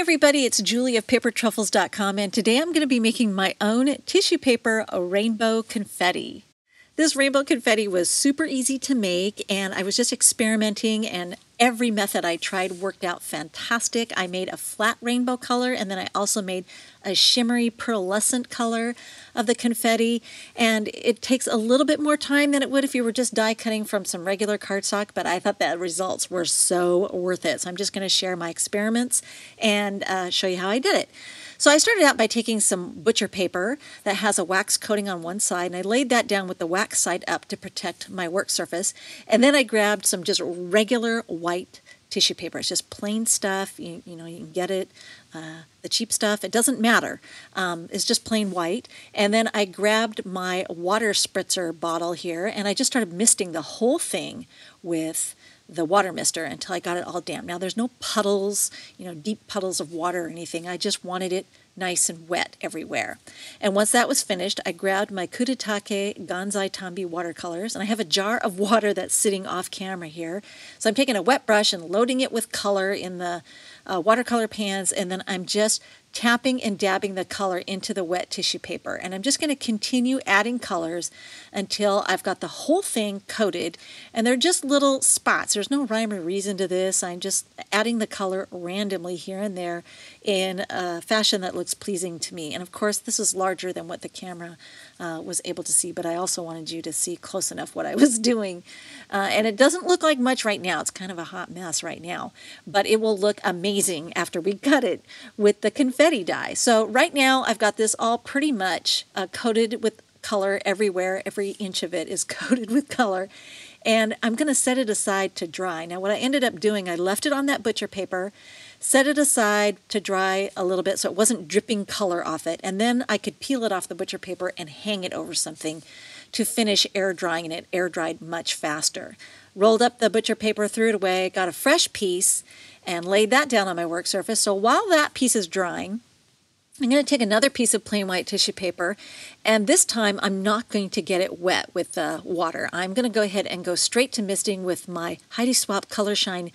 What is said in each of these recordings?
everybody, it's Julie of papertruffles.com, and today I'm going to be making my own tissue paper rainbow confetti. This rainbow confetti was super easy to make, and I was just experimenting, and every method I tried worked out fantastic. I made a flat rainbow color, and then I also made a shimmery pearlescent color of the confetti, and it takes a little bit more time than it would if you were just die cutting from some regular cardstock, but I thought the results were so worth it. So I'm just going to share my experiments and show you how I did it. So I started out by taking some butcher paper that has a wax coating on one side, and I laid that down with the wax side up to protect my work surface. And then I grabbed some just regular white tissue paper. It's just plain stuff. You know, you can get it, the cheap stuff. It doesn't matter. It's just plain white. And then I grabbed my water spritzer bottle here, and I just started misting the whole thing with the water mister until I got it all damp. Now there's no puddles, deep puddles of water or anything. I just wanted it nice and wet everywhere. And once that was finished, I grabbed my Kuretake Gansai Tambi watercolors, and I have a jar of water that's sitting off camera here. So I'm taking a wet brush and loading it with color in the watercolor pans, and then I'm just tapping and dabbing the color into the wet tissue paper. And I'm just going to continue adding colors until I've got the whole thing coated. And they're just little spots. There's no rhyme or reason to this. I'm just adding the color randomly here and there in a fashion that looks pleasing to me. And of course, this is larger than what the camera was able to see, but I also wanted you to see close enough what I was doing. And it doesn't look like much right now. It's kind of a hot mess right now, but it will look amazing after we cut it with the confetti dye. So right now I've got this all pretty much coated with color everywhere. Every inch of it is coated with color. And I'm going to set it aside to dry. Now what I ended up doing, I left it on that butcher paper, set it aside to dry a little bit so it wasn't dripping color off it, and then I could peel it off the butcher paper and hang it over something to finish air drying, and it air dried much faster. Rolled up the butcher paper, threw it away, got a fresh piece, and laid that down on my work surface. So while that piece is drying, I'm going to take another piece of plain white tissue paper, and this time I'm not going to get it wet with the water. I'm going to go ahead and go straight to misting with my Heidi Swapp Color Shine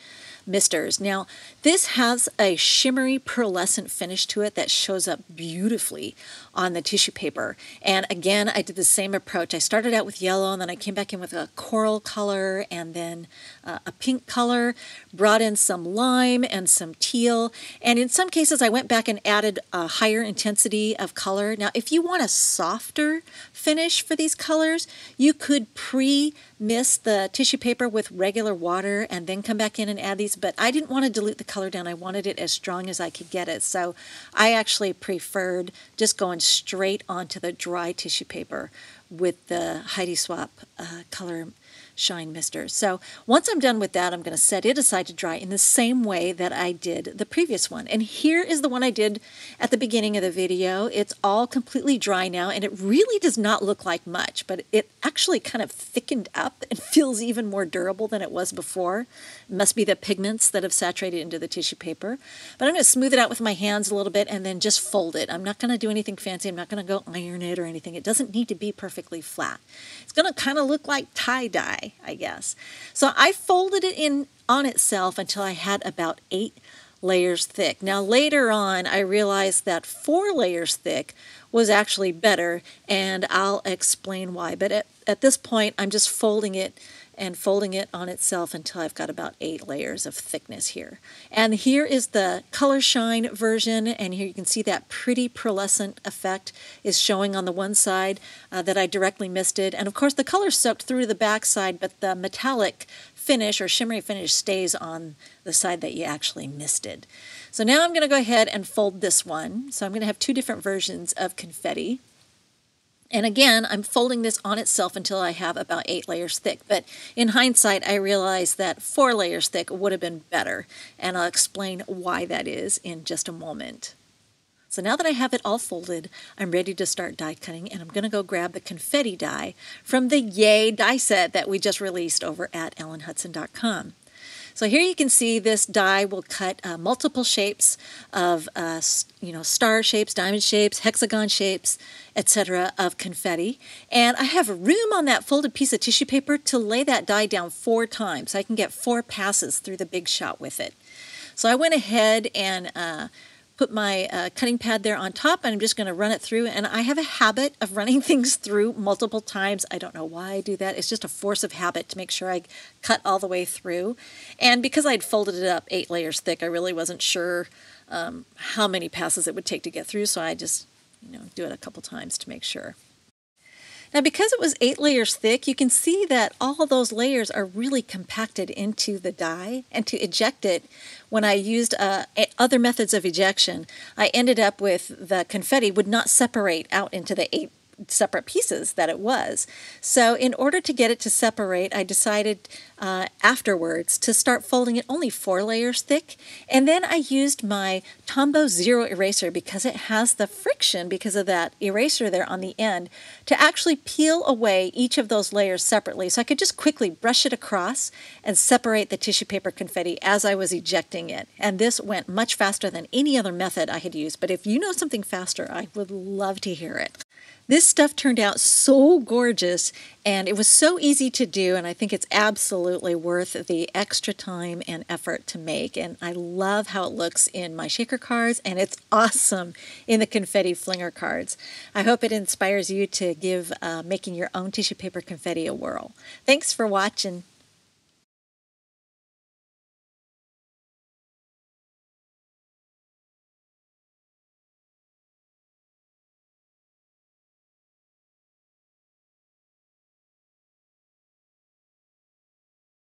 misters. Now, this has a shimmery pearlescent finish to it that shows up beautifully on the tissue paper. And again, I did the same approach. I started out with yellow, and then I came back in with a coral color and then a pink color, brought in some lime and some teal. And in some cases, I went back and added a higher intensity of color. Now, if you want a softer finish for these colors, you could pre-mist the tissue paper with regular water and then come back in and add these, but I didn't want to dilute the color down. I wanted it as strong as I could get it, so I actually preferred just going straight onto the dry tissue paper with the Heidi Swapp Color Shine mister. So once I'm done with that, I'm going to set it aside to dry in the same way that I did the previous one. And here is the one I did at the beginning of the video. It's all completely dry now, and it really does not look like much, but it actually kind of thickened up and feels even more durable than it was before. It must be the pigments that have saturated into the tissue paper. But I'm going to smooth it out with my hands a little bit and then just fold it. I'm not going to do anything fancy. I'm not going to go iron it or anything. It doesn't need to be perfectly flat. It's going to kind of look like tie-dye, I guess. So I folded it in on itself until I had about 8 layers thick. Now later on I realized that 4 layers thick was actually better, and I'll explain why. But at this point I'm just folding it and folding it on itself until I've got about 8 layers of thickness here. And here is the Color Shine version, and here you can see that pretty pearlescent effect is showing on the one side that I directly misted. And of course the color soaked through to the back side, but the metallic finish or shimmery finish stays on the side that you actually misted. So now I'm going to go ahead and fold this one. So I'm going to have 2 different versions of confetti. And again, I'm folding this on itself until I have about 8 layers thick. But in hindsight, I realized that 4 layers thick would have been better. And I'll explain why that is in just a moment. So now that I have it all folded, I'm ready to start die cutting. And I'm going to go grab the confetti die from the Yay die set that we just released over at ellenhudson.com. So here you can see this die will cut multiple shapes of, star shapes, diamond shapes, hexagon shapes, etc. of confetti. And I have room on that folded piece of tissue paper to lay that die down 4 times. So I can get 4 passes through the big shot with it. So I went ahead and put my cutting pad there on top, and I'm just going to run it through. And I have a habit of running things through multiple times. I don't know why I do that. It's just a force of habit to make sure I cut all the way through. And because I'd folded it up 8 layers thick, I really wasn't sure how many passes it would take to get through. So I just, do it a couple times to make sure. Now, because it was 8 layers thick, you can see that all of those layers are really compacted into the die. And to eject it, when I used other methods of ejection, I ended up with the confetti would not separate out into the 8 separate pieces that it was. So in order to get it to separate, I decided afterwards to start folding it only 4 layers thick. And then I used my Tombow Zero eraser, because it has the friction because of that eraser there on the end, to actually peel away each of those layers separately. So I could just quickly brush it across and separate the tissue paper confetti as I was ejecting it. And this went much faster than any other method I had used. But if you know something faster, I would love to hear it. This stuff turned out so gorgeous, and it was so easy to do, and I think it's absolutely worth the extra time and effort to make. And I love how it looks in my shaker cards, and it's awesome in the confetti flinger cards. I hope it inspires you to give making your own tissue paper confetti a whirl. Thanks for watching.